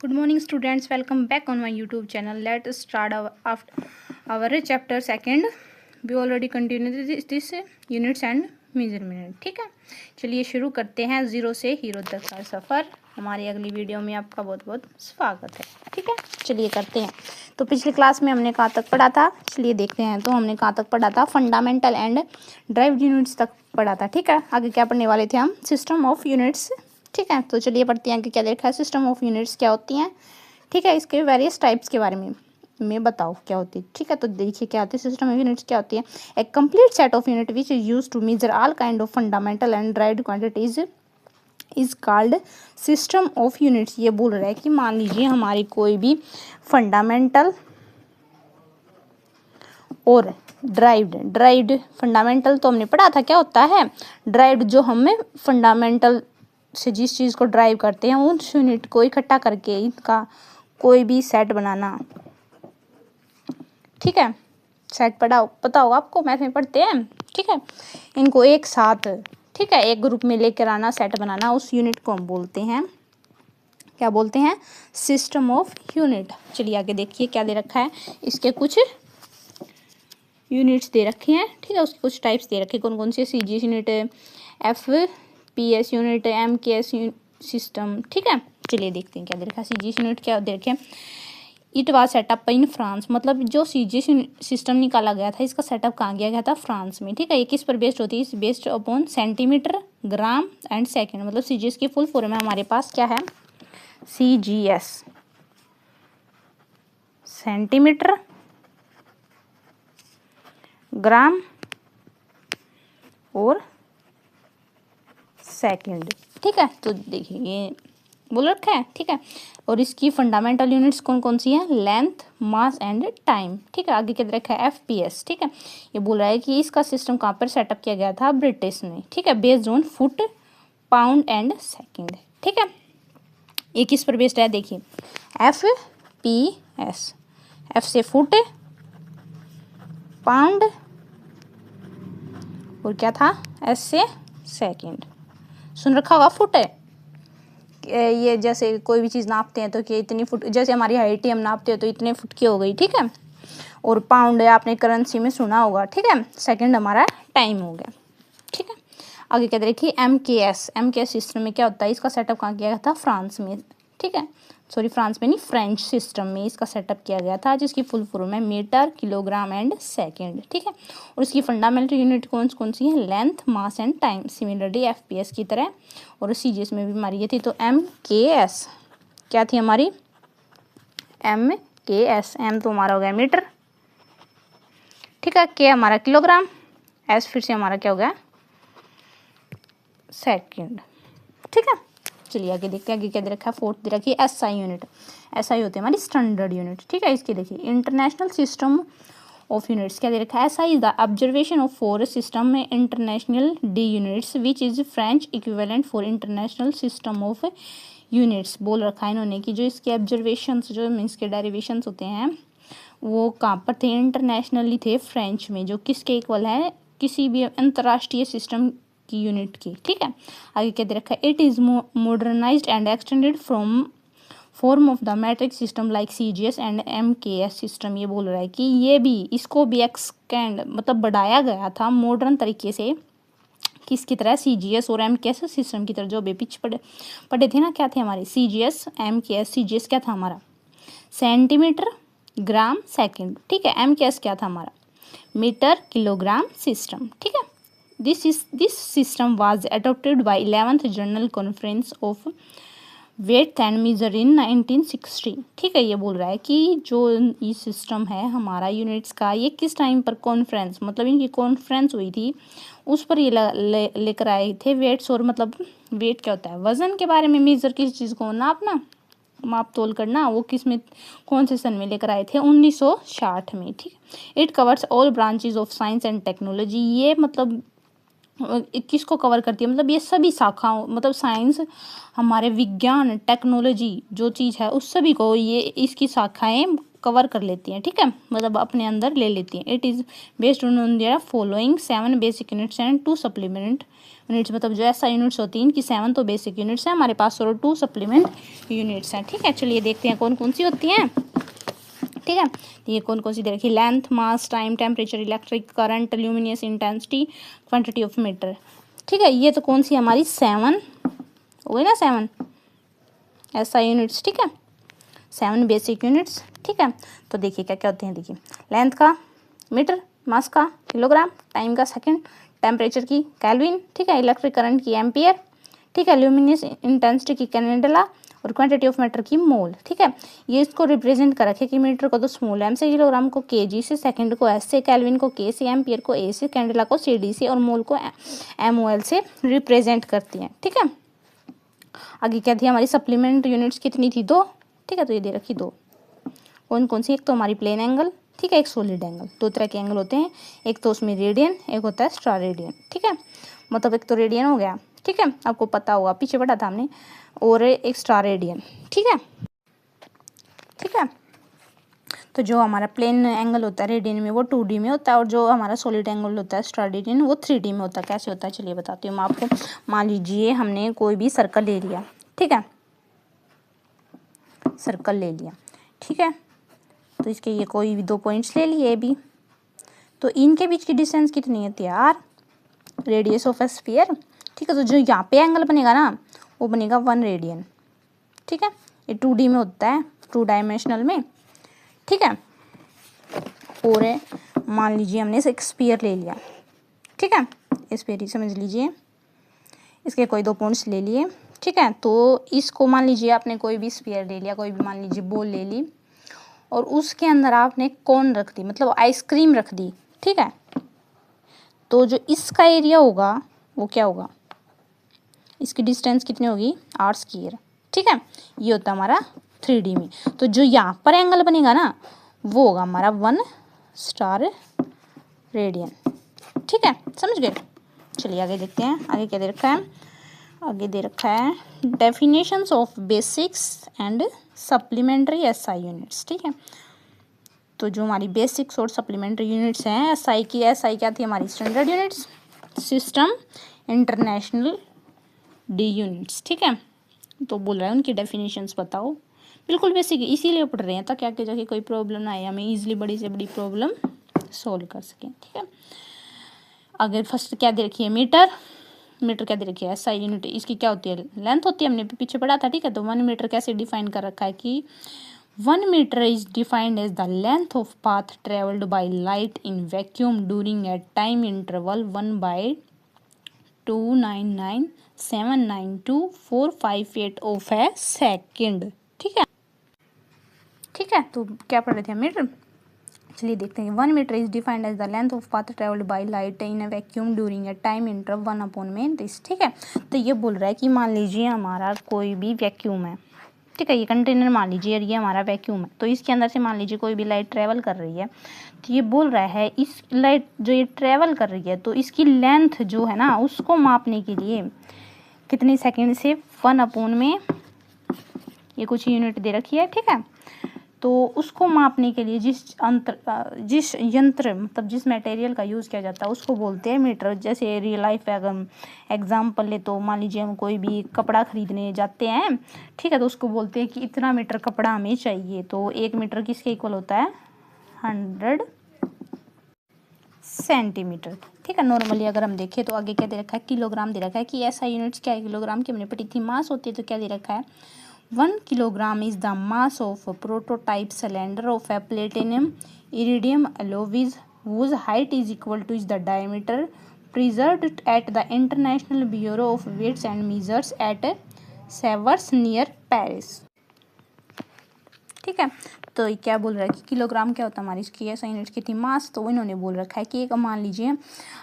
Good morning, students. Welcome back on my YouTube channel. Let's start our chapter second. We already continued this units and measurement. ठीक है, चलिए शुरू करते हैं zero से hero तक का सफ़र। हमारी अगली वीडियो में आपका बहुत बहुत स्वागत है। ठीक है, चलिए करते हैं। तो पिछली क्लास में हमने कहाँ तक पढ़ा था, चलिए देखते हैं। तो हमने कहाँ तक पढ़ा था, फंडामेंटल एंड ड्राइव्ड यूनिट्स तक पढ़ा था। ठीक है, आगे क्या पढ़ने वाले थे हम, सिस्टम ऑफ यूनिट्स। ठीक है, तो चलिए पढ़ते हैं कि क्या देखा है, सिस्टम ऑफ यूनिट्स क्या होती हैं। ठीक है, इसके वेरियस टाइप्स के बारे में बताओ क्या होती है। ठीक है, तो देखिए क्या होती है, सिस्टम ऑफ यूनिट्स क्या होती है। A complete set of unit which is use to measure all kind of fundamental and derived quantities is called system of units. ये बोल रहा है कि मान लीजिए हमारी कोई भी फंडामेंटल और ड्राइव्ड फंडामेंटल तो हमने पढ़ा था क्या होता है, ड्राइव्ड जो हमें फंडामेंटल से जिस चीज़ को ड्राइव करते हैं उस यूनिट को इकट्ठा करके इनका कोई भी सेट बनाना। ठीक है, सेट पता होगा आपको, मैथ में पढ़ते हैं। ठीक है, इनको एक साथ, ठीक है, एक ग्रुप में लेकर आना, सेट बनाना, उस यूनिट को हम बोलते हैं, क्या बोलते हैं, सिस्टम ऑफ यूनिट। चलिए आगे देखिए क्या दे रखा है, इसके कुछ यूनिट्स दे रखे हैं। ठीक है, उसके कुछ टाइप्स दे रखे, कौन कौन से, C G S unit, FPS unit, MKS system. ठीक है, चलिए देखते हैं क्या दे रखा है। CGS यूनिट क्या दे रखे हैं, it was setup in France. मतलब जो CGS सिस्टम निकाला गया था, इसका सेटअप कहाँ किया गया था, फ्रांस में। ठीक है, ये किस पर बेस्ड होती है, based upon centimetre, gram and second. मतलब CGS की फुल फॉर्म है हमारे पास क्या है, CGS, सेंटीमीटर, ग्राम और सेकंड। ठीक है, तो देखिए ये बोल रखा है। ठीक है, और इसकी फंडामेंटल यूनिट्स कौन कौन सी हैं, लेंथ, मास एंड टाइम। ठीक है, आगे क्या रखा है, FPS। ठीक है, ये बोल रहा है कि इसका सिस्टम कहाँ पर सेटअप किया गया था, ब्रिटिश में। ठीक है, based on foot, pound and second. ठीक है, ये किस पर बेस्ड है, देखिए FPS, F से फुट, पाउंड और क्या था, S से सेकंड। सुन रखा होगा, फुट है ये, जैसे कोई भी चीज़ नापते हैं तो कि इतनी फुट, जैसे हमारी हाइट ही हम नापते हैं तो इतने फुट की हो गई। ठीक है, और पाउंड है आपने करेंसी में सुना होगा। ठीक है, सेकंड हमारा टाइम हो गया। ठीक है, आगे क्या देखिए, MKS सिस्टम में क्या होता है, इसका सेटअप कहाँ किया गया था, फ्रांस में। ठीक है, सॉरी फ्रांस में नहीं, फ्रेंच सिस्टम में इसका सेटअप किया गया था, जिसकी फुल फॉर्म है मीटर, किलोग्राम एंड सेकंड। ठीक है, और इसकी फंडामेंटल यूनिट कौन कौन सी है, length, mass and time, similarly FPS की तरह। और CGS में भी हमारी ये थी, तो MKS क्या थी हमारी, MKS, M तो हमारा हो गया मीटर। ठीक है, K हमारा किलोग्राम, S फिर से हमारा क्या हो गया, सेकंड। ठीक है, चलिए आगे देखते हैं, आगे क्या दे रखा है, फोर्थ दे रखी है SI यूनिट। SI होती है हमारी स्टैंडर्ड यूनिट। ठीक है, इसकी देखिए इंटरनेशनल सिस्टम ऑफ यूनिट्स क्या दे रखा है, SI is the observation of four system में international D units which is French equivalent for international system of units. बोल रखा है इन्होंने कि जो इसके ऑब्जर्वेशन, जो मीन्स के डेरिवेशन होते हैं वो कहाँ पर थे, इंटरनेशनली थे, फ्रेंच में, जो किसके इक्वल है, किसी भी अंतर्राष्ट्रीय सिस्टम की यूनिट की। ठीक है, आगे क्या दे रखा है, it is modernised and extended from form of the matric system like CGS and MKS system. ये बोल रहा है कि ये भी, इसको भी एक्सटेंड मतलब बढ़ाया गया था मॉडर्न तरीके से, किसकी तरह, CGS और MKS सिस्टम की तरह। जो भी पढ़े थे ना, क्या थे हमारे, CGS MKS। CGS क्या था हमारा, सेंटीमीटर, ग्राम, सेकंड। ठीक है, MKS क्या था हमारा, मीटर, किलोग्राम सिस्टम। ठीक है, this system was adopted by 11th General Conference of Weight and Measure in 1960। ठीक है, ये बोल रहा है कि जो ये सिस्टम है हमारा यूनिट्स का, ये किस टाइम पर कॉन्फ्रेंस, मतलब इनकी कॉन्फ्रेंस हुई थी, उस पर ये लेकर आए थे वेट्स। और मतलब वेट क्या होता है, वजन के बारे में, मेजर किसी चीज़ को नापना, माप तोल करना, वो किस में, कौन से सन में लेकर आए थे, 1960 में। ठीक है, it covers all branches of science and technology. ये मतलब किसको कवर करती है, मतलब ये सभी शाखाओं, मतलब साइंस, हमारे विज्ञान, टेक्नोलॉजी जो चीज़ है उस सभी को ये इसकी शाखाएं कवर कर लेती हैं, ठीक है, मतलब अपने अंदर ले लेती हैं। It is based on their following 7 basic units and 2 supplement units. मतलब जो ऐसा यूनिट्स होती हैं इनकी 7 तो बेसिक यूनिट्स हैं हमारे पास और 2 सप्लीमेंट यूनिट्स हैं, ठीक है। चलिए देखते हैं कौन कौन सी होती हैं, ठीक है। ये कौन कौन सी दे रखी, length, mass, time, temperature, electric current, luminous intensity, quantity of metre, ठीक है। ये तो कौन सी हमारी 7 हो गई ना, 7 ऐसा यूनिट्स, ठीक है, 7 बेसिक यूनिट्स, ठीक है। तो देखिए क्या क्या होते हैं, देखिए लेंथ का मीटर, मास का किलोग्राम, टाइम का सेकंड, टेम्परेचर की केल्विन, ठीक है, इलेक्ट्रिक करंट की एम्पियर, ठीक है, ल्यूमिनियस इंटेंसिटी की कैंडेला और क्वांटिटी ऑफ मैटर की मोल, ठीक है। ये इसको रिप्रेजेंट कर रखे कि मीटर को तो स्मॉल एम से, किलोग्राम को केजी से, सेकंड को एस से, केल्विन को के से, एम्पियर को ए से, कैंडेला को सीडी से और मोल को एमओएल से रिप्रेजेंट करती हैं, ठीक है। आगे क्या थी हमारी सप्लीमेंट यूनिट्स, कितनी थी, 2, ठीक है। तो ये दे रखी 2, कौन कौन सी, एक तो हमारी प्लेन एंगल, ठीक है, एक सॉलिड एंगल। 2 तरह के एंगल होते हैं, एक तो उसमें रेडियन, एक होता है स्टार रेडियन, ठीक है। मतलब एक तो रेडियन हो गया, ठीक है, आपको पता होगा पीछे पढ़ा था हमने, और एक स्टार रेडियन, ठीक है, ठीक है। तो जो हमारा प्लेन एंगल होता है रेडियन में वो 2D में होता है, और जो हमारा सॉलिड एंगल होता है स्टार रेडियन वो 3D में होता है। कैसे होता है चलिए बताती हूँ मैं आपको। मान लीजिए हमने कोई भी सर्कल ले लिया, ठीक है, सर्कल ले लिया, ठीक है। तो इसके ये कोई भी 2 पॉइंट्स ले लिए भी, तो इनके बीच की डिस्टेंस कितनी है, r, radius of A sphere, ठीक है। तो जो यहाँ पे एंगल बनेगा ना वो बनेगा 1 रेडियन, ठीक है। ये 2D में होता है, 2 डायमेंशनल में, ठीक है। और मान लीजिए हमने एक स्फीयर ले लिया, ठीक है, स्फीयर ही समझ लीजिए, इसके कोई 2 पॉइंट्स ले लिए, ठीक है। तो इसको मान लीजिए आपने कोई भी स्फीयर ले लिया, कोई भी मान लीजिए बॉल ले ली, और उसके अंदर आपने कोन रख दी, मतलब आइसक्रीम रख दी, ठीक है। तो जो इसका एरिया होगा वो क्या होगा, इसकी डिस्टेंस कितनी होगी, r स्क्वायर, ठीक है। ये होता है हमारा 3D में। तो जो यहाँ पर एंगल बनेगा ना वो होगा हमारा 1 स्टार रेडियन, ठीक है, समझ गए। चलिए आगे देखते हैं, आगे क्या दे रखा है, आगे दे रखा है definitions of basics and supplementary SI units, ठीक है। तो जो हमारी बेसिक्स और सप्लीमेंट्री यूनिट्स हैं एसआई की, एसआई क्या थी हमारी standard units, system, international, D units, ठीक है। तो बोल रहा है उनकी डेफिनेशंस बताओ, बिल्कुल बेसिक है, इसीलिए पढ़ रहे हैं ताकि आगे जाके कोई प्रॉब्लम ना आए, हमें ईजिली बड़ी से बड़ी प्रॉब्लम सॉल्व कर सकें, ठीक है। आगे फर्स्ट क्या दे रखी है, मीटर, मीटर क्या दे रखी है, एसआई यूनिट, इसकी क्या होती है, लेंथ होती है, हमने पीछे पढ़ा था, ठीक है। तो 1 मीटर कैसे डिफाइन कर रखा है कि 1 metre is defined as the length of path travelled by light in vacuum during a time interval 1/299792458 of a second, ठीक है, ठीक है। तो क्या पढ़ रहे थे हम, मीटर। चलिए देखते हैं, 1 metre is defined as the length of path travelled by light in a vacuum during a time interval 1/m², ठीक है। तो ये बोल रहा है कि मान लीजिए हमारा कोई भी वैक्यूम है, ठीक है, ये कंटेनर मान लीजिए ये हमारा वैक्यूम है, तो इसके अंदर से मान लीजिए कोई भी लाइट ट्रेवल कर रही है, तो ये बोल रहा है इस लाइट जो ये ट्रेवल कर रही है तो इसकी लेंथ जो है ना उसको मापने के लिए कितनी सेकेंड से 1/में ये कुछ यूनिट दे रखी है, ठीक है। तो उसको मापने के लिए जिस यंत्र मतलब जिस मटेरियल का यूज़ किया जाता है उसको बोलते हैं मीटर। जैसे रियल लाइफ एग्जाम्पल ले तो मान लीजिए हम कोई भी कपड़ा खरीदने जाते हैं, ठीक है, तो उसको बोलते हैं कि इतना मीटर कपड़ा हमें चाहिए, तो 1 मीटर किसके इक्वल होता है, 100 सेंटीमीटर, ठीक है। नॉर्मली अगर हम देखें तो आगे क्या दे रखा है, किलोग्राम दे रखा है कि ऐसा यूनिट्स क्या है, किलोग्राम की हमने पढ़ी थी, मास होती है तो क्या दे रखा है, 1 kilogram is the mass of a prototype cylinder of a platinum iridium alloy whose height is equal to is the diameter preserved at the International Bureau of Weights and Measures at Sevres near Paris, ठीक है। तो क्या बोल रहा है कि kilogram क्या होता है हमारी इसकी ऐसा यूनिट की थी मास, तो इन्होंने बोल रखा है कि एक मान लीजिए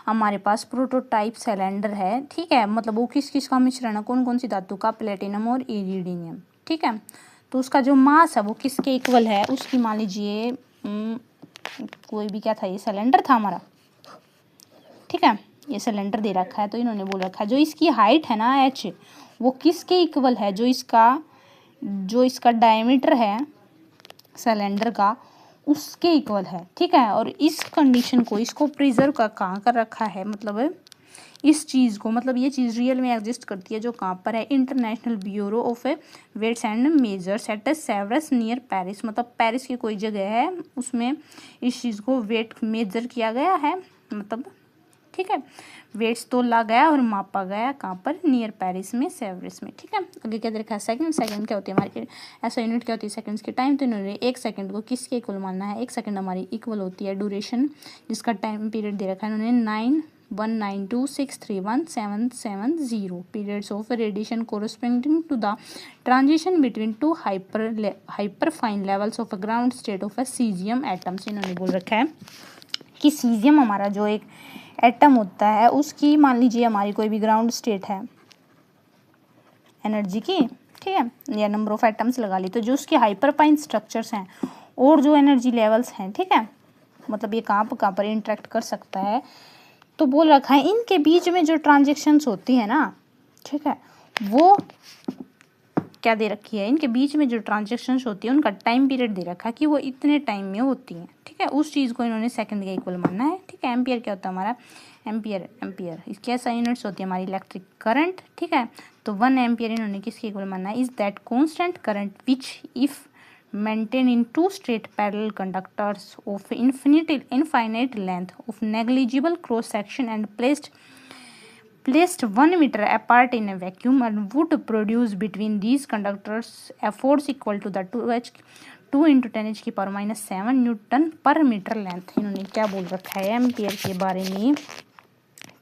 हमारे पास प्रोटोटाइप सिलेंडर है, ठीक है, मतलब वो किस किस का मिश्रण है, कौन कौन सी धातु का, प्लेटिनम और इरिडियम, ठीक है। तो उसका जो मास है वो किसके इक्वल है, उसकी मान लीजिए कोई भी क्या था, ये सिलेंडर था हमारा, ठीक है, ये सिलेंडर दे रखा है, तो इन्होंने बोल रखा है जो इसकी हाइट है ना h वो किसके इक्वल है, जो इसका डायमीटर है सिलेंडर का उसके इक्वल है, ठीक है। और इस कंडीशन को, इसको प्रिजर्व का कहाँ कर रखा है, मतलब इस चीज़ को, मतलब ये चीज़ रियल में एग्जिस्ट करती है, जो कहाँ पर है, International Bureau of Weights and Measures at Sevres near Paris, मतलब पेरिस की कोई जगह है, उसमें इस चीज़ को वेट मेजर किया गया है, मतलब ठीक है, वेट्स तोला गया और मापा गया, कहाँ पर, नियर पेरिस में, सेवरस में, ठीक है। आगे क्या देखा है, सेकंड क्या होती है हमारी, ऐसा यूनिट क्या होती है सेकंड्स की टाइम, तो इन्होंने एक सेकंड को किसके इक्वल मानना है, एक सेकंड हमारी इक्वल होती है ड्यूरेशन, जिसका टाइम पीरियड दे रखा है इन्होंने 91926317770 periods of radiation corresponding to the transition between two hyperfine levels of a ground state of a cesium atoms। इन्होंने बोल रखा है कि सीजियम हमारा जो एक एटम होता है, उसकी मान लीजिए हमारी कोई भी ग्राउंड स्टेट है एनर्जी की, ठीक है, या नंबर ऑफ एटम्स लगा ली, तो जो उसके हाइपरफाइन स्ट्रक्चर्स हैं और जो एनर्जी लेवल्स हैं, ठीक है, मतलब ये कहाँ पर इंटरेक्ट कर सकता है, तो बोल रखा है इनके बीच में जो ट्रांजेक्शन्स होती है ना, ठीक है, वो क्या दे रखी है, इनके बीच में जो ट्रांजेक्शन्स होती है उनका टाइम पीरियड दे रखा है कि वो इतने टाइम में होती हैं, ठीक है। उस चीज़ को इन्होंने सेकंड के इक्वल मानना है, ठीक है। एम्पियर क्या होता है हमारा, एम्पियर इसकी ऐसा यूनिट्स होती है हमारी इलेक्ट्रिक करंट, ठीक है। तो 1 एम्पियर इन्होंने किसके इक्वल मानना है, is that constant current which if maintained in two straight parallel conductors of infinite length of negligible cross section and placed 1 meter apart in a vacuum and would produce between these conductors a force equal to the 2 into 10 की power -7 Newton पर metre length. इन्होंने क्या बोल रखा है ampere के बारे में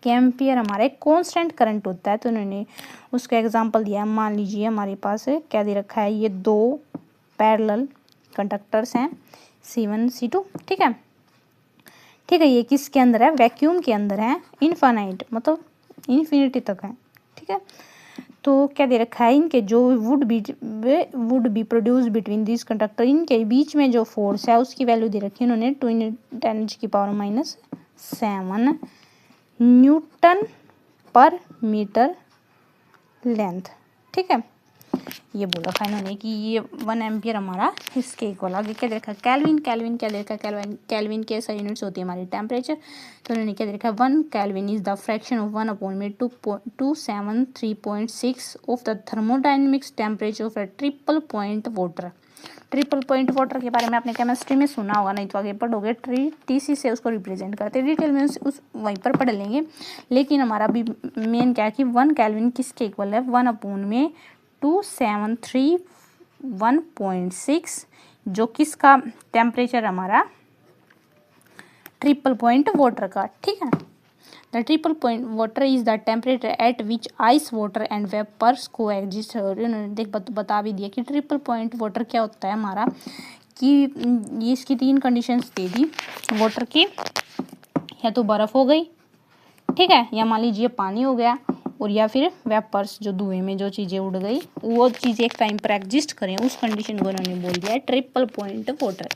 कि एम्पियर हमारा एक कॉन्स्टेंट करंट होता है, तो उन्होंने उसका एग्जांपल दिया। मान लीजिए हमारे पास क्या दे रखा है, ये 2 पैरेलल कंडक्टर्स हैं C1 C2, ठीक है, ठीक है। ये किसके अंदर है, वैक्यूम के अंदर है, इनफाइनाइट मतलब इन्फिनिटी तक है, ठीक है। तो क्या दे रखा है, इनके जो would be produce between this conductor, इनके बीच में जो फोर्स है उसकी वैल्यू दे रखी है उन्होंने 2 × 10 की पावर -7 न्यूटन पर मीटर लेंथ, ठीक है। ये बोल रखा है इन्होंने कि ये 1 एम्पियर हमारा इसके इक्वल। आगे क्या दे रखा है, कैल्विन क्या दे रखा है, कैल्विन के ऐसा यूनिट्स होती है हमारी टेम्परेचर, तो उन्होंने क्या दे रखा है, 1 kelvin is the fraction of 1/273.6 of the thermodynamics temperature of a triple point water के बारे में आपने केमिस्ट्री में सुना होगा, नहीं तो आगे पढ़ोगे, TC से उसको रिप्रेजेंट करते हैं, डिटेल में उस वहीं पर पढ़ लेंगे। लेकिन हमारा भी मेन क्या है कि 1 कैल्विन किसके इक्वल है, 1/2731.6, जो किसका टेम्परेचर हमारा ट्रिपल पॉइंट वाटर का, ठीक है। The triple point water is the temperature at which ice water and vapours coexist. उन्होंने देख बता भी दिया कि ट्रिपल पॉइंट वाटर क्या होता है हमारा, कि ये इसकी 3 कंडीशंस दे दी वाटर की, या तो बर्फ़ हो गई, ठीक है, या मान लीजिए पानी हो गया, और या फिर वेपर्स जो धुएं में जो चीज़ें उड़ गई वो चीज़ें एक टाइम पर एग्जिस्ट करें, उस कंडीशन को उन्होंने बोल दिया है ट्रिपल पॉइंट वाटर,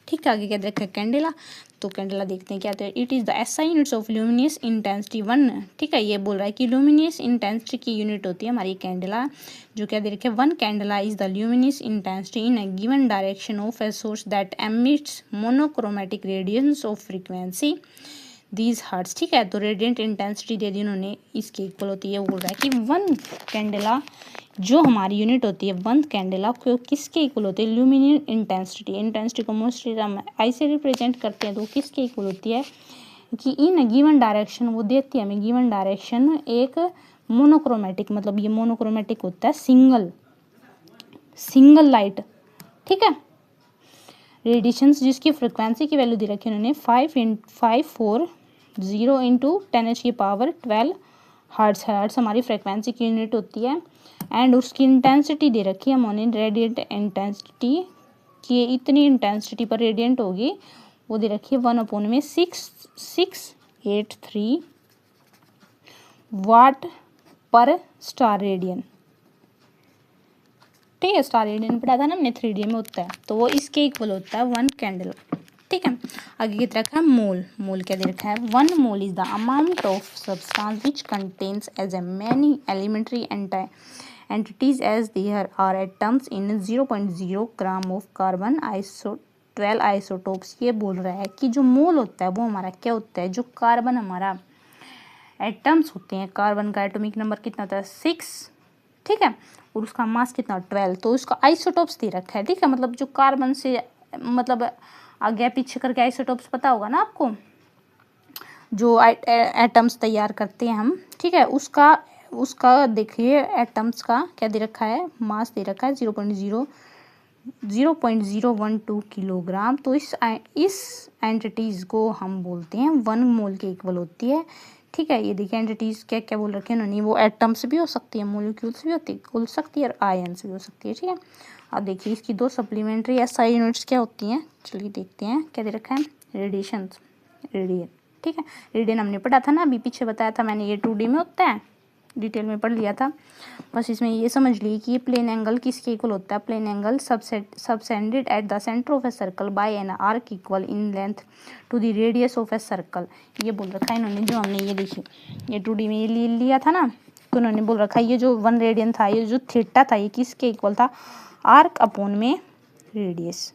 ठीक है। आगे क्या देखा है, कैंडेला, तो कैंडेला देखते हैं क्या, तो it is the SI units of luminous intensity 1, ठीक है। ये बोल रहा है कि ल्यूमिनियस इंटेंसिटी की यूनिट होती है हमारी कैंडेला, जो क्या दे रखे है, 1 candela is the luminous intensity in a given direction of a source that emits monochromatic radiance of frequency these hertz, ठीक है। तो रेडियंट इंटेंसिटी दे दी उन्होंने, इसके इक्वल होती है। वो बोल रहा है कि 1 कैंडेला जो हमारी यूनिट होती है, 1 कैंडेला को किसके इक्वल होती है, ल्यूमिनियस इंटेंसिटी को मोस्टली हम ऐसे रिप्रेजेंट करते हैं, तो किसके इक्वल होती है कि इन गिवन डायरेक्शन, वो देती है हमें गिवन डायरेक्शन एक मोनोक्रोमेटिक, मतलब ये मोनोक्रोमेटिक होता है सिंगल लाइट, ठीक है, रेडिएशंस जिसकी फ्रिक्वेंसी की वैल्यू दे रखी है उन्होंने 540 × 10⁻12 हर्ट्स हमारी फ्रिक्वेंसी की यूनिट होती है। एंड उसकी इंटेंसिटी दे रखी है हमने, रेडिएंट इंटेंसिटी कि इतनी इंटेंसिटी पर रेडिएंट होगी, वो दे रखी है 1/6683 वाट पर स्टार रेडियन, ठीक है। स्टार रेडियन पढ़ा था ना हमने, 3D में होता है, तो वो इसके इक्वल होता है 1 कैंडल, ठीक है। आगे की तरह है मोल क्या दे रखा है, 1 mole is the amount of substance which contains as a many elementary entities as there are atoms in 0.0 gram of carbon 12 isotopes. ये बोल रहा है कि जो मोल होता है वो हमारा क्या होता है, जो कार्बन हमारा एटम्स होते हैं, कार्बन का एटॉमिक नंबर कितना होता है 6, ठीक है, और उसका मास कितना 12, तो उसका आइसोटोप्स दे रखा है, ठीक है, मतलब जो कार्बन से मतलब आगे पीछे करके आइसोटोप्स पता होगा ना आपको, जो एटम्स तैयार करते हैं हम, ठीक है, उसका उसका देखिए एटम्स का क्या दे रखा है, मास दे रखा है 0.012 किलोग्राम। तो इस एंटिटीज़ को हम बोलते हैं 1 मोल के इक्वल होती है, ठीक है। ये देखिए एंटिटीज़ क्या क्या बोल रखे हैं उन्होंने, वो एटम्स भी हो सकती है, मोलिक्यूल्स भी हो सकती है और आयन्स भी हो सकती है, ठीक है। अब देखिए इसकी 2 सप्लीमेंट्री एसआई यूनिट्स क्या होती हैं, चलिए देखते हैं क्या दे रखा है, रेडिएशन, रेडियन, ठीक है। रेडियन हमने पढ़ा था ना, अभी पीछे बताया था मैंने, ये 2D में होता है, डिटेल में पढ़ लिया था। बस इसमें ये समझ ली कि ये प्लेन एंगल किसके इक्वल होता है, plane angle subtended at the centre of a circle by an arc equal in length to the radius of a circle. ये बोल रखा है इन्होंने, जो हमने ये देखी, ये 2D में ये लिया था ना, तो उन्होंने बोल रखा है ये जो 1 रेडियन था, ये जो थीटा था, ये किसके इक्वल था, आर्क अपॉन में रेडियस।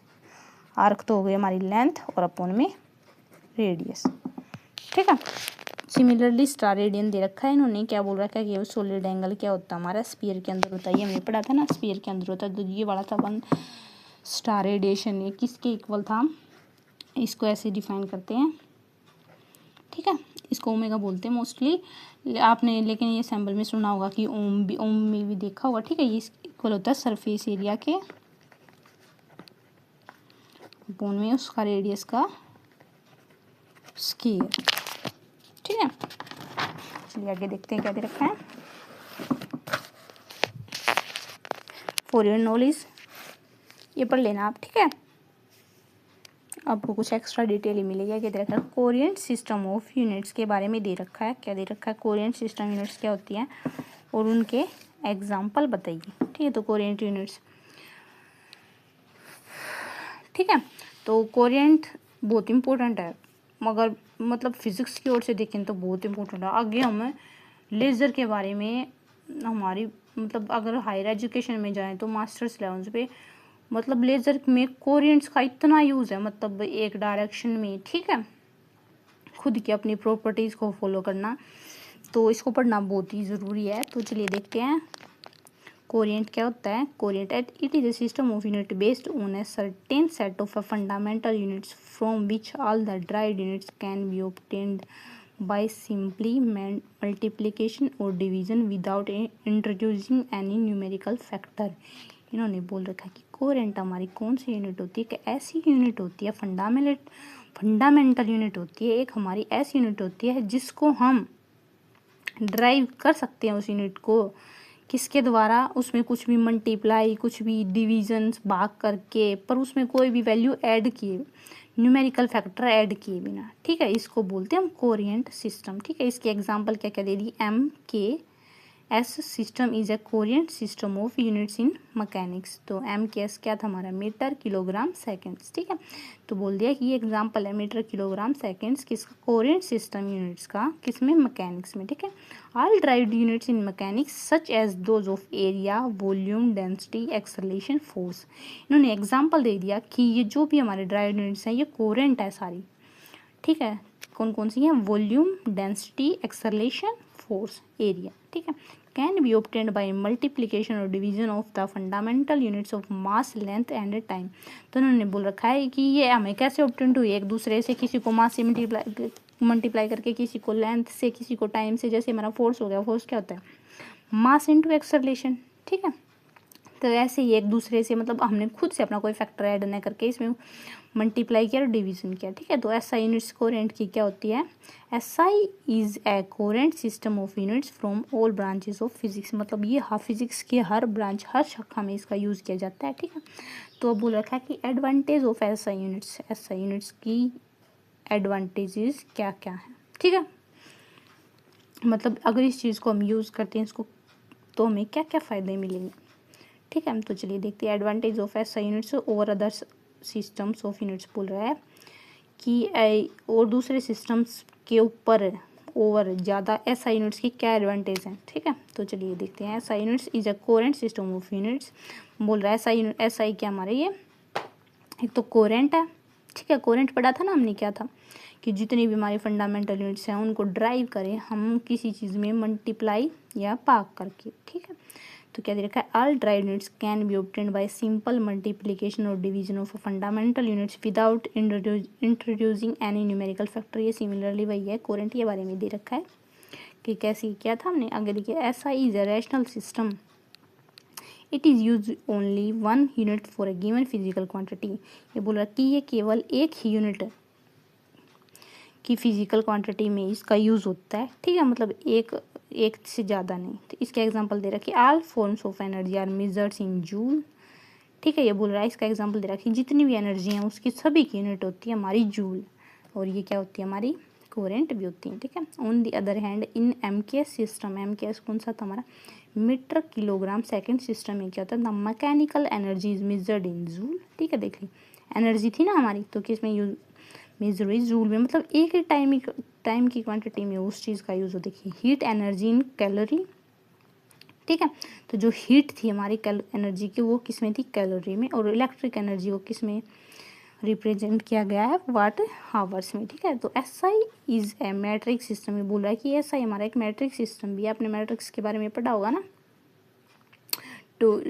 आर्क तो हो गई हमारी लेंथ और अपॉन में रेडियस, ठीक है। सिमिलरली स्टार रेडियन दे रखा है इन्होंने, क्या बोल रखा है कि वो सॉलिड एंगल क्या होता है हमारा, स्फीयर के अंदर होता है, ये हमने पढ़ा था ना, स्फीयर के अंदर होता है। तो ये वाला था 1 स्टार रेडिएशन, ये किसके इक्वल था, इसको ऐसे डिफाइन करते हैं, ठीक है, इसको ओमेगा बोलते हैं मोस्टली आपने, लेकिन ये सैम्पल में सुना होगा कि ओम में भी देखा होगा, ठीक है। ये इक्वल होता है सरफेस एरिया के अपॉन में उसका रेडियस का स्क्वायर, ठीक है। चलिए आगे देखते हैं क्या दे रखा है। फॉर योर नॉलेज ये पढ़ लेना आप, ठीक है, आपको कुछ एक्स्ट्रा डिटेल ही मिलेगी। क्या दे रखा है, कोरिएंट सिस्टम ऑफ यूनिट्स के बारे में दे रखा है, क्या दे रखा है, कोरिएंट सिस्टम यूनिट्स क्या होती हैं और उनके एग्जाम्पल बताइए, ठीक है। तो कोरिएंट यूनिट्स, ठीक है, तो कोरिएंट बहुत इंपॉर्टेंट है, मगर मतलब फिजिक्स की ओर से देखें तो बहुत इंपॉर्टेंट है। आगे हमें लेज़र के बारे में हमारी मतलब अगर हायर एजुकेशन में जाएं तो मास्टर्स लेवल पे मतलब लेज़र में कोरिएंट्स का इतना यूज़ है, मतलब एक डायरेक्शन में, ठीक है, खुद की अपनी प्रॉपर्टीज़ को फॉलो करना, तो इसको पढ़ना बहुत ही ज़रूरी है। तो चलिए देखते हैं कोरिएंट क्या होता है। Coherent it is a system of unit based on a certain set of fundamental units from which all the derived units can be obtained by simply multiplication or division without introducing any numerical factor। इन्होंने बोल रखा है कि coherent हमारी कौन सी unit होती है, कि ऐसी यूनिट होती है, फंडामेंटल यूनिट होती है, एक हमारी ऐसी यूनिट होती है जिसको हम ड्राइव कर सकते हैं उस यूनिट को, किसके द्वारा, उसमें कुछ भी मल्टीप्लाई, कुछ भी डिविजन्स भाग करके, पर उसमें कोई भी वैल्यू ऐड किए, न्यूमेरिकल फैक्टर ऐड किए बिना, ठीक है, इसको बोलते हैं हम कोरिएंट सिस्टम, ठीक है। इसके एग्जांपल क्या क्या दे दी, MKS system is a coherent system of units in mechanics. तो MKS क्या था हमारा, मीटर किलोग्राम सेकेंड्स, ठीक है। तो बोल दिया कि ये एग्जांपल है मीटर किलोग्राम सेकेंड्स किसका, कोरिएंट सिस्टम यूनिट्स का, किसमें, मैकेनिक्स में, ठीक है। All derived units in mechanics such as those of area, volume, density, acceleration, force. इन्होंने एग्जांपल दे दिया कि ये जो भी हमारे ड्राइव्ड यूनिट्स हैं ये कोरेंट है सारी, ठीक है। कौन कौन सी हैं, volume, density, acceleration, force, area, ठीक है। Can be obtained by multiplication और division of the fundamental units of mass, length and time. तो उन्होंने बोल रखा है कि ये हमें कैसे ऑब्टेन्ड हुई, एक दूसरे से, किसी को मास से मल्टीप्लाई करके, किसी को लेंथ से, किसी को टाइम से। जैसे हमारा फोर्स हो गया, फोर्स क्या होता है, मास इनटू एक्सेलरेशन, ठीक है। तो ऐसे ही एक दूसरे से मतलब हमने खुद से अपना कोई फैक्टर ऐड न करके इसमें मल्टीप्लाई किया और डिवीजन किया, ठीक है। तो SI यूनिट्स कोरेंट की क्या होती है, SI is a coherent system of units from all branches of physics. मतलब ये फिजिक्स के हर ब्रांच, हर शाखा में इसका यूज़ किया जाता है, ठीक है। तो अब बोल रखा है कि advantage of SI units, SI units की एडवांटेजेस क्या क्या है, ठीक है। मतलब अगर इस चीज़ को हम यूज़ करते हैं इसको, तो हमें क्या क्या फ़ायदे मिलेंगे, ठीक है। तो चलिए देखते हैं advantage of SI units over other systems of units. बोल रहा है कि और दूसरे सिस्टम्स के ऊपर ओवर ज़्यादा SI यूनिट्स की क्या एडवांटेज हैं, ठीक है। तो चलिए देखते हैं। SI units is a coherent system of units. बोल रहा है SI क्या हमारे, ये एक तो कोरेंट है, ठीक है, कोरेंट पढ़ा था ना हमने, क्या था कि जितनी भी हमारे फंडामेंटल यूनिट्स हैं उनको ड्राइव करें हम किसी चीज़ में मल्टीप्लाई या पाक करके। ठीक है, तो क्या दे रखा है, all derived units can be obtained by simple multiplication और division of fundamental units without introducing any numerical factor. ये सिमिलरली वही है, कोरेंट के बारे में दे रखा है कि कैसे क्या था हमने। आगे देखिए, ऐसा is a rational system, it is use only one unit for a given physical quantity. ये बोल रहा है कि ये केवल एक ही यूनिट की फिजिकल क्वांटिटी में इसका यूज़ होता है। ठीक है, मतलब एक से ज़्यादा नहीं। तो इसका एग्जांपल दे रखी, all forms of energy are measured in joule. ठीक है, ये बोल रहा है, इसका एग्जांपल दे रखी, जितनी भी एनर्जी है उसकी सभी की यूनिट होती है हमारी जूल, और ये क्या होती है हमारी कोरेंट भी होती है। ठीक है, on the other hand in MKS system, MKS कौन सा था हमारा, मीटर किलोग्राम सेकंड सिस्टम में क्या होता है, the mechanical energy is measured in joule. ठीक है, देख ली एनर्जी थी ना हमारी, तो किसमें यूज मेजर हुई जूल में, मतलब एक ही टाइम की क्वांटिटी में उस चीज़ का यूज़ हो। देखिए, हीट एनर्जी इन कैलोरी। ठीक है, तो जो हीट थी हमारी एनर्जी की वो किस में थी, कैलोरी में, और इलेक्ट्रिक एनर्जी वो किस में रिप्रेजेंट किया गया है, वाट हावर्स में। ठीक है, तो SI is a matric system में बोल रहा है कि एसआई हमारा एक मैट्रिक सिस्टम भी है। आपने मैट्रिक्स के बारे में पढ़ा होगा ना, तो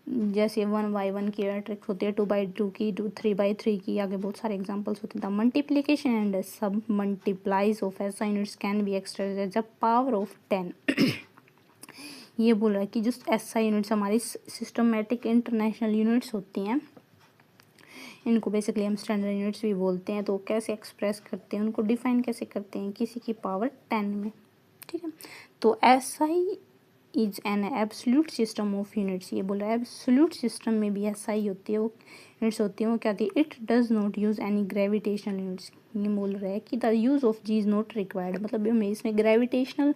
जैसे 1/1 की मैट्रिक्स होती है, 2/2 की, 3/3 की, आगे बहुत सारे एग्जांपल्स होते हैं। The multiplication and submultiples of SI units can be expressed as a power of 10। ये बोल रहा है कि जो एसआई यूनिट्स हमारी सिस्टमेटिक इंटरनेशनल यूनिट्स होती हैं, इनको बेसिकली हम स्टैंडर्ड यूनिट्स भी बोलते हैं। तो कैसे एक्सप्रेस करते हैं, उनको डिफाइन कैसे करते हैं, किसी की पावर 10 में। ठीक है, तो SI is an absolute system of units. ये बोल रहा है एब्सोल्यूट सिस्टम में भी एसआई होती है, वो यूनिट्स होती हैं, वो क्या होती है, it does not use any gravitational units. ये बोल रहा है कि the use of G is not required, मतलब हमें इसमें ग्रेविटेशनल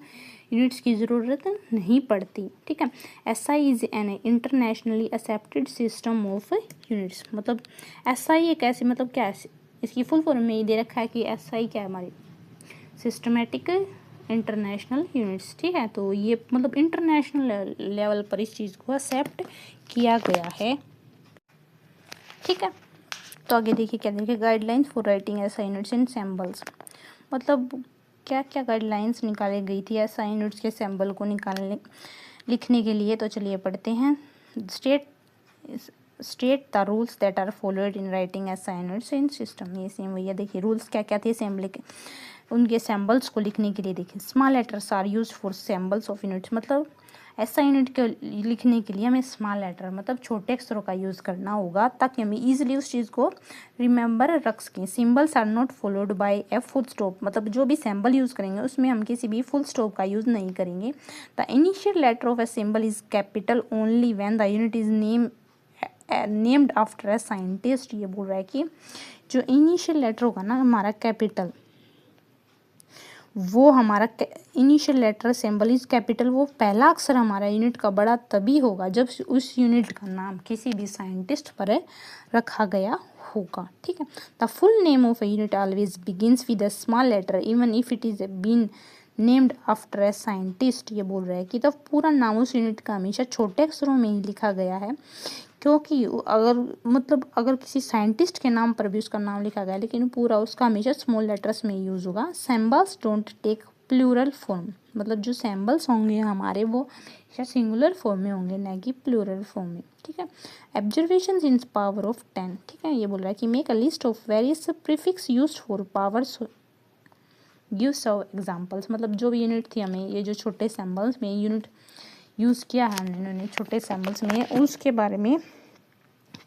यूनिट्स की ज़रूरत नहीं पड़ती। ठीक है, SI is an internationally accepted system of units. मतलब एसआई एक ऐसी, मतलब क्या है, इसकी फुल फॉर्म में ये दे रखा है कि एसआई क्या है हमारी सिस्टमेटिक इंटरनेशनल यूनिट्स। ठीक है, तो ये मतलब इंटरनेशनल लेवल पर इस चीज़ को एक्सेप्ट किया गया है। ठीक है, तो आगे देखिए क्या देखिए, guidelines for writing SI units in symbols. मतलब क्या क्या गाइडलाइंस निकाली गई थी एसआई यूनिट्स के सिंबल को लिखने के लिए। तो चलिए पढ़ते हैं। State the rules that are followed in writing SI units in system. ये सेम भैया देखिए, रूल्स क्या क्या थे असेंबली के, उनके सिंबल्स को लिखने के लिए। देखिए, small letters are use for symbols of units, मतलब ऐसा यूनिट के लिखने के लिए हमें स्मॉल लेटर मतलब छोटे अक्षरों का यूज़ करना होगा, ताकि हमें ईजिली उस चीज़ को रिमेंबर रख सकें। Symbols are not followed by a full stop, मतलब जो भी सिंबल यूज़ करेंगे उसमें हम किसी भी फुल स्टॉप का यूज़ नहीं करेंगे। The initial letter of a symbol is capital only when the unit is named after a scientist. ये बोल रहा है कि जो इनिशियल लेटर होगा ना हमारा कैपिटल, वो हमारा initial letter symbol is capital, वो पहला अक्षर हमारा यूनिट का बड़ा तभी होगा जब उस यूनिट का नाम किसी भी साइंटिस्ट पर रखा गया होगा। ठीक है, the full name of a unit always begins with a small letter even if it is been named after a scientist. ये बोल रहा है कि तो पूरा नाम उस यूनिट का हमेशा छोटे अक्षरों में ही लिखा गया है, क्योंकि अगर किसी साइंटिस्ट के नाम पर भी उसका नाम लिखा गया लेकिन पूरा उसका हमेशा स्मॉल लेटर्स में यूज़ होगा। Symbols don't take plural form, मतलब जो सिंबल्स होंगे हमारे वो सिंगुलर फॉर्म में होंगे, ना कि प्लूरल फॉर्म में। ठीक है, ऑब्जर्वेशन इन पावर ऑफ 10। ठीक है, ये बोल रहा है कि make a list of various prefix used for powers, give some examples. मतलब जो भी यूनिट थी हमें ये जो छोटे सिंबल्स में यूनिट यूज़ किया है हमने, इन्होंने छोटे सिंबल्स में, उसके बारे में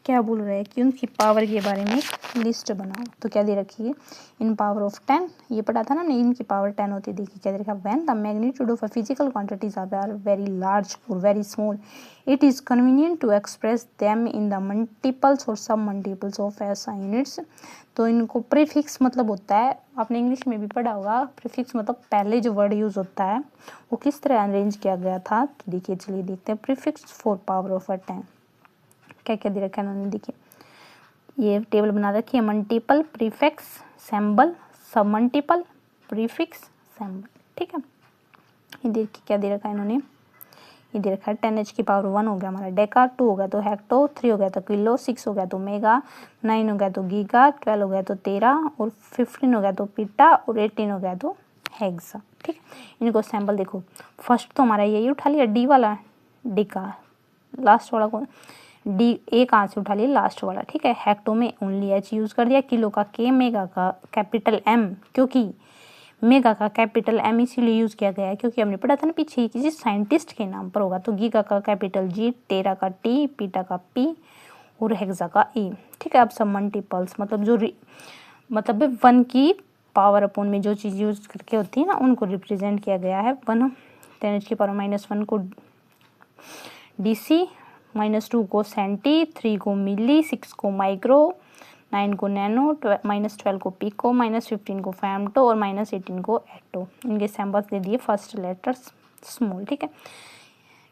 क्या बोल रहा है कि उनकी पावर के बारे में लिस्ट बनाओ। तो क्या दे रखी है, इन पावर ऑफ 10, ये पढ़ा था ना हमने, इनकी पावर 10 होती है। देखिए क्या दे रखा है, when the magnitude of a physical quantities are very large or very small it is convenient to express them in the multiples or सब मल्टीपल्स ऑफ एसआई यूनिट्स। तो इनको प्रीफिक्स मतलब होता है, आपने इंग्लिश में भी पढ़ा होगा, प्रीफिक्स मतलब पहले जो वर्ड यूज़ होता है वो किस तरह अरेंज किया गया था। तो देखिए चलिए देखते हैं, प्रीफिक्स फॉर पावर ऑफ 10 क्या क्या दे रखा है उन्होंने। देखिए ये टेबल बना रखी है, मल्टीपल प्रीफिक्स सिंबल, सब मल्टीपल प्रीफिक्स सिंबल। ठीक है, ये देखिए क्या दे रखा है इन्होंने, ये दे रखा है 10⁻⁴ हो गया हमारा डेका, 2 हो गया तो हेक्टो, 3 हो गया तो किलो, 6 हो गया तो मेगा, 9 हो गया तो गीगा, 12 हो गया तो तेरा, और 15 हो गया तो पीटा, और 18 हो गया तो हेक्सा। ठीक है, इनको सैम्पल देखो। फर्स्ट तो हमारा यही उठा लिया डी वाला, डी का लास्ट वाला कौन, डी ए कहाँ से उठा लिया, लास्ट वाला। ठीक है, हेक्टो में ओनली एच यूज़ कर दिया, किलो का के, मेगा का कैपिटल एम, क्योंकि मेगा का कैपिटल एम इसीलिए यूज़ किया गया है क्योंकि हमने पढ़ा था ना पीछे किसी साइंटिस्ट के नाम पर होगा। तो गीगा का कैपिटल जी, टेरा का टी, पीटा का पी, और हेक्सा का ई। ठीक है, अब सब मल्टीपल्स मतलब जो मतलब 1 की पावर अपॉन में जो चीज़ यूज़ करके होती है ना उनको रिप्रेजेंट किया गया है। 1 10⁻⁻1 को डीसी, -2 को सेंटी, 3 को मिली, 6 को माइक्रो, 9 को नैनो, -12 को पिको, -15 को फैमटो, और -18 को एटो। इनके सैम्पल्स दे दिए, फर्स्ट लेटर्स स्मॉल। ठीक है,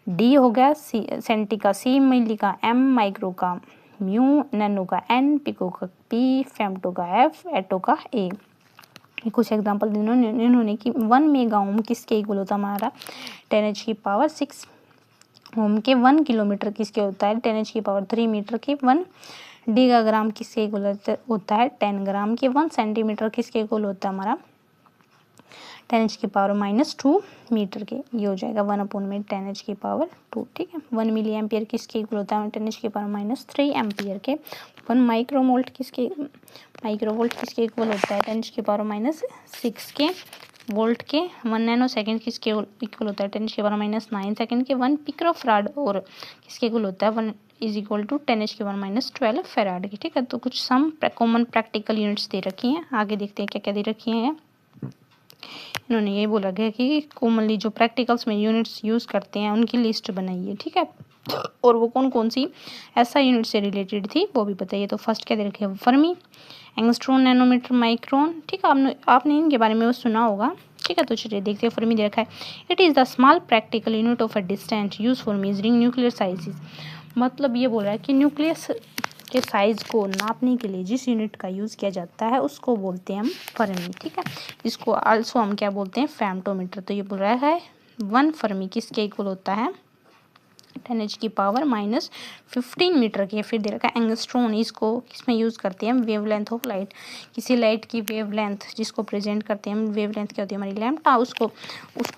डी हो गया, सेंटी का सी, मिली का एम, माइक्रो का म्यू, नैनो का एन, पिको का पी, फैमटो का एफ, एटो का ए। कुछ एग्जाम्पल इन्होंने कि 1 मेगा ओम किसके इक्वल होता है हमारा 10⁻⁶। ओम के 1 किलोमीटर किसके होता है 10⁻³ मीटर के 1 गीगाग्राम किसके इक्वल होता है 10 ग्राम के 1 सेंटीमीटर किसके इक्वल होता है हमारा 10⁻⁻² मीटर के। ये हो जाएगा 1/10⁻²। ठीक है, 1 मिली एम्पियर किसके इक्वल होता है 10⁻³ एम्पियर के। 1 माइक्रोवोल्ट किसके इक्वल होता है 10⁻⁻6 के वोल्ट के। 1 नैनो सेकेंड किसके इक्वल होता है 10⁻⁹ सेकेंड के। 1 पिकोफैराड और किसके इक्वल होता है 1 इज इक्वल टू 10⁻⁻12 फैराड की। ठीक है, तो कुछ सम कॉमन प्रैक्टिकल यूनिट्स दे रखी हैं। आगे देखते हैं क्या क्या दे रखी हैं। इन्होंने ये बोला गया कि कॉमनली जो प्रैक्टिकल्स में यूनिट्स यूज़ करते हैं उनकी लिस्ट बनाइए। ठीक है, और वो कौन कौन सी ऐसा यूनिट से रिलेटेड थी वो भी बताइए। तो फर्स्ट क्या दे रखे हैं फर्मी, एंगस्ट्रॉन, नैनोमीटर, माइक्रोन। ठीक है, आपने इनके बारे में वो सुना होगा। ठीक है, तो चलिए देखते हैं। फर्मी दे रखा है it is the small practical unit of a distance use for measuring nuclear sizes. मतलब ये बोल रहा है कि न्यूक्लियस के साइज़ को नापने के लिए जिस यूनिट का यूज़ किया जाता है उसको बोलते हैं हम फर्मी। ठीक है, इसको आल्सो हम क्या बोलते हैं फैमटोमीटर। तो ये बोल रहा है 1 फर्मी किसके इक्वल होता है 10⁻⁻15 मीटर के। फिर दे रखा है एंगस्ट्रॉन, इसको किसमें यूज़ करते हैं हम वेवलेंथ ऑफ लाइट। किसी लाइट की वेवलेंथ जिसको प्रेजेंट करते हैं हम, वेवलेंथ क्या होती है हमारी लैम्डा, उसको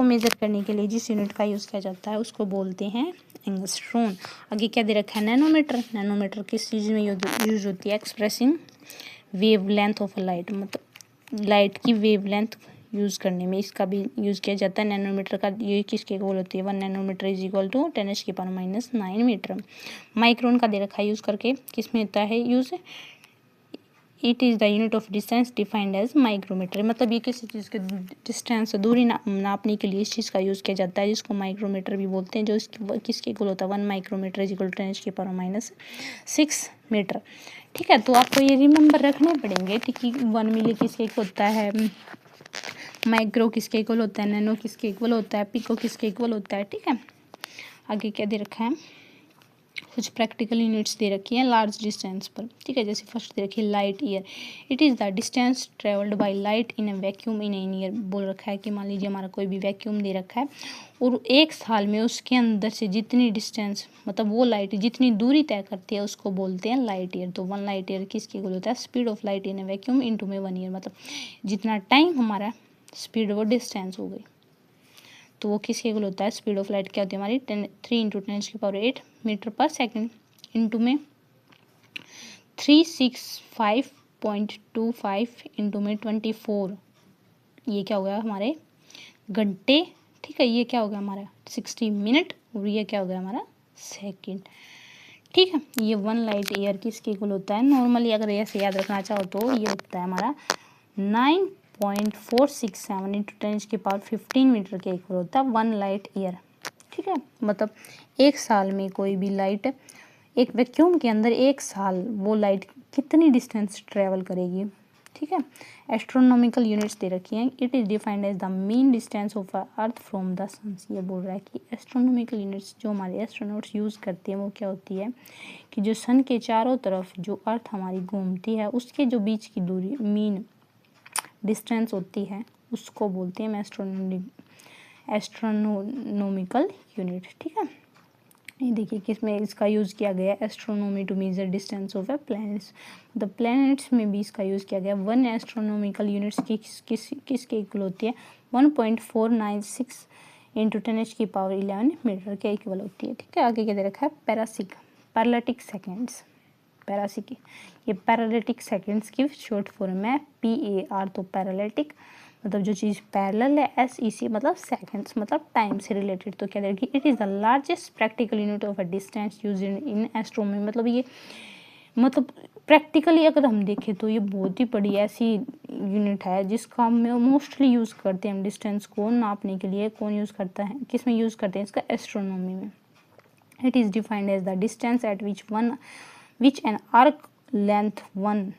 मेजर करने के लिए जिस यूनिट का यूज़ किया जाता है उसको बोलते हैं एंगस्ट्रॉन। आगे क्या दे रखा है नैनोमीटर। नैनोमीटर किस चीज़ में यूज होती है एक्सप्रेसिंग वेवलेंथ ऑफ लाइट, मतलब लाइट की वेवलेंथ यूज़ करने में इसका भी यूज़ किया जाता है। नैनोमीटर का ये किसके इक्वल होती है 1 nanometre is equal to 10⁻⁹ metre. Micron का दे रखा है यूज़ करके किस में होता है use, it is the unit of distance defined as micrometre. मतलब ये किसी चीज़ के डिस्टेंस दूरी नापने के लिए इस चीज़ का यूज़ किया जाता है जिसको माइक्रोमीटर भी बोलते हैं। जो किसके इक्वल होता है 1 micrometre is equal to 10⁻⁶ metre. ठीक है, तो आपको ये रिमेंबर रखने पड़ेंगे कि 1 मिली किसके इक्वल होता है, माइक्रो किसके इक्वल होता है, नैनो किसके इक्वल होता है, पिको किसके इक्वल होता है। ठीक है, आगे क्या दे रखा है कुछ प्रैक्टिकल यूनिट्स दे रखी हैं लार्ज डिस्टेंस पर। ठीक है, जैसे फर्स्ट दे रखी है light year. It is the distance travelled by light in a vacuum in an year. बोल रखा है कि मान लीजिए हमारा कोई भी वैक्यूम दे रखा है और 1 साल में उसके अंदर से जितनी डिस्टेंस मतलब वो लाइट जितनी दूरी तय करती है उसको बोलते हैं लाइट ईयर। तो 1 लाइट ईयर किसके इक्वल होता है speed of light in a vacuum into में 1 ईयर, मतलब जितना टाइम हमारा स्पीड वो डिस्टेंस हो गई तो वो किसके इक्वल होता है स्पीड ऑफ लाइट क्या होती है हमारी 3 × 10⁸ मीटर पर सेकेंड इंटू में 365.25 इंटू में 24। ये क्या हो गया हमारे घंटे। ठीक है, ये क्या हो गया हमारा 60 मिनट और ये क्या हो गया हमारा सेकंड। ठीक है, ये 1 लाइट ईयर किसके इक्वल होता है नॉर्मली अगर ऐसे याद रखना चाहो तो ये होता है हमारा 9.467 इंटू 10⁻15 मीटर के इक्वल होता है 1 लाइट ईयर। ठीक है, मतलब 1 साल में कोई भी लाइट एक वैक्यूम के अंदर 1 साल वो लाइट कितनी डिस्टेंस ट्रेवल करेगी। ठीक है, एस्ट्रोनॉमिकल यूनिट्स दे रखी हैं। It is defined as the mean distance of earth from the sun. ये बोल रहा है कि एस्ट्रोनॉमिकल यूनिट्स जो हमारे एस्ट्रोनॉट्स यूज़ करते हैं वो क्या होती है कि जो सन के चारों तरफ जो अर्थ हमारी घूमती है उसके जो बीच की दूरी मीन डिस्टेंस होती है उसको बोलते हैं एस्ट्रोनोमिकल यूनिट। ठीक है, ये देखिए किसमें इसका यूज़ किया गया, astronomy to measure distance of a planets. The planets में भी इसका यूज़ किया गया। 1 एस्ट्रोनॉमिकल यूनिट्स की किसके इक्वल होती है, 1.496 इंटू 10⁻11 मीटर के इक्वल होती है। ठीक है, आगे क्या दे रखा है, पैरालिटिक सेकेंड्स। ये पैरालिटिक सेकेंड्स की शॉर्ट फॉर्म है PAR, तो पैरालिटिक मतलब जो चीज़ पैरेलल है, SEC मतलब सेकंड्स मतलब टाइम से रिलेटेड। तो क्या देगी, it is the largest practical unit of a distance use in astronomy. मतलब ये मतलब प्रैक्टिकली अगर हम देखें तो ये बहुत ही बड़ी ऐसी यूनिट है जिसका हम मोस्टली यूज़ करते हैं हम डिस्टेंस को नापने के लिए। कौन यूज़ करता है, किस में यूज़ करते हैं इसका, एस्ट्रोनॉमी में। It is defined as the distance at which an arc length 1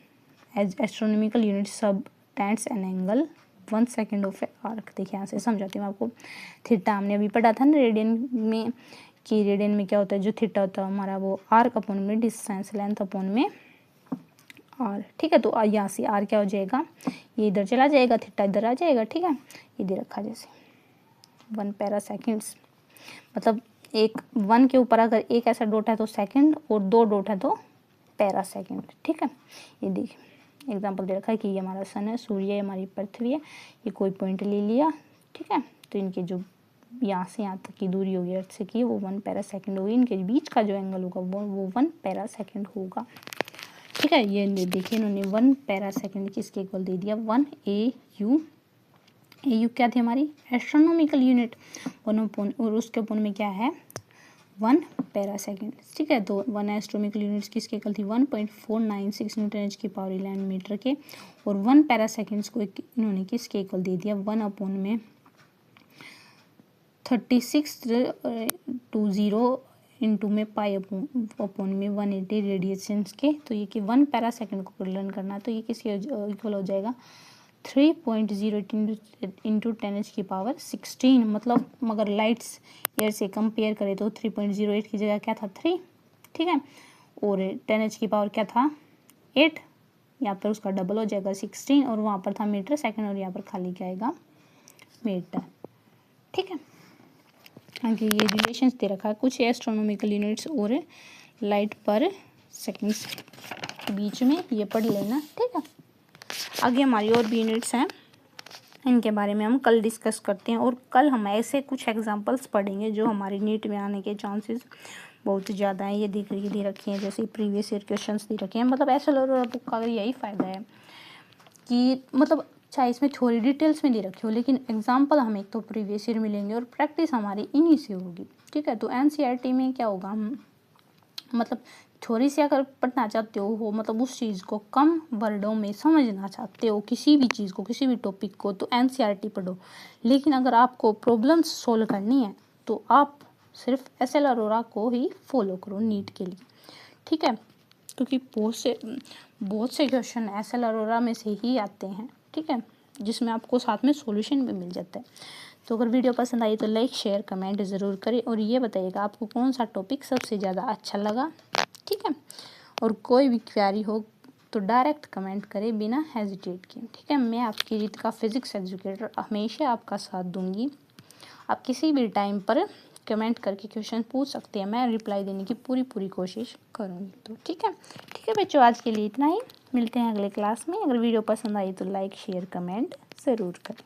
as astronomical unit subtends an angle 1 second of a arc. देखिए यहाँ से समझाती हूँ आपको। थीटा हमने अभी पढ़ा था ना रेडियन में, कि रेडियन में क्या होता है, जो थीटा होता है हमारा वो आर्क अपॉन में डिस्टेंस लेंथ अपॉन में आर। ठीक है, तो यहाँ से आर क्या हो जाएगा, ये इधर चला जाएगा, थीटा इधर आ जाएगा। ठीक है, ये दे रखा जैसे 1 पैरा सेकेंड्स, मतलब एक 1 के ऊपर अगर एक ऐसा डॉट है तो सेकेंड, और 2 डॉट है तो पैरा सेकेंड। ठीक है, ये देखिए एग्जाम्पल दे रखा है कि ये हमारा सन है, सूर्य है, हमारी पृथ्वी है, ये कोई पॉइंट ले लिया। ठीक है, तो इनके जो यहाँ से यहाँ तक की दूरी होगी अर्थ से की वो 1 पैरा सेकेंड होगी। इनके बीच का जो एंगल होगा वो 1 पैरा सेकेंड होगा। ठीक है, ये देखिए इन्होंने 1 पैरा सेकेंड किसके इक्वल दे दिया, 1 AU। AU क्या थी हमारी, एस्ट्रोनॉमिकल यूनिट, और उसके अपन में क्या है 1 पैरा सेकेंड। ठीक है, तो 1 एस्ट्रोनॉमिकल यूनिट्स किसके इक्वल थी, 1.496 न्यूटन की पावर 11 मीटर के, और 1 पैरा सेकेंड्स को इन्होंने किसके इक्वल दे दिया, 1 अपॉन में 3620 इंटू में पाई अपॉन में 180 रेडिएशंस के। तो ये कि 1 पैरा सेकेंड को लर्न करना है, तो ये किसके इक्वल हो जाएगा, 3.08 इंटू 10 की पावर 16। मतलब मगर लाइट्स ईयर से कंपेयर करें तो 3.08 की जगह क्या था 3। ठीक है, और 10 की पावर क्या था 8, यहाँ पर उसका डबल हो जाएगा 16, और वहाँ पर था मीटर सेकंड, और यहाँ पर खाली क्या आएगा मीटर। ठीक है, आगे ये रिलेशंस दे रखा है कुछ एस्ट्रोनॉमिकल यूनिट्स और लाइट पर सेकंड्स के बीच में, ये पढ़ लेना। ठीक है, आगे हमारी और भी यूनिट्स हैं, इनके बारे में हम कल डिस्कस करते हैं। और कल हम ऐसे कुछ एग्जांपल्स पढ़ेंगे जो हमारी नीट में आने के चांसेस बहुत ज़्यादा हैं। ये दे रखी हैं, जैसे प्रीवियस ईयर क्वेश्चंस दे रखे हैं। मतलब ऐसा बुक का यही फ़ायदा है कि मतलब चाहे इसमें थोड़ी डिटेल्स में दे रखी हो, लेकिन एग्जाम्पल हमें एक तो प्रीवियस ईयर मिलेंगे और प्रैक्टिस हमारी इन्हीं से होगी। ठीक है, तो NCERT में क्या होगा, हम मतलब थोड़ी सी अगर पढ़ना चाहते हो मतलब उस चीज़ को कम वर्डों में समझना चाहते हो, किसी भी चीज़ को, किसी भी टॉपिक को, तो NCERT पढ़ो। लेकिन अगर आपको प्रॉब्लम्स सोल्व करनी है तो आप सिर्फ SL अरोरा को ही फॉलो करो नीट के लिए। ठीक है, क्योंकि बहुत से क्वेश्चन SL अरोरा में से ही आते हैं। ठीक है, जिसमें आपको साथ में सॉल्यूशन भी मिल जाता है। तो अगर वीडियो पसंद आई तो लाइक शेयर कमेंट ज़रूर करें, और ये बताइएगा आपको कौन सा टॉपिक सबसे ज़्यादा अच्छा लगा। ठीक है, और कोई भी क्वेरी हो तो डायरेक्ट कमेंट करें बिना हेजिटेट किए। ठीक है, मैं आपकी रीत का फिज़िक्स एजुकेटर हमेशा आपका साथ दूंगी। आप किसी भी टाइम पर कमेंट करके क्वेश्चन पूछ सकते हैं, मैं रिप्लाई देने की पूरी कोशिश करूँगी। तो ठीक है बच्चों, आज के लिए इतना ही। मिलते हैं अगले क्लास में। अगर वीडियो पसंद आई तो लाइक शेयर कमेंट ज़रूर करें।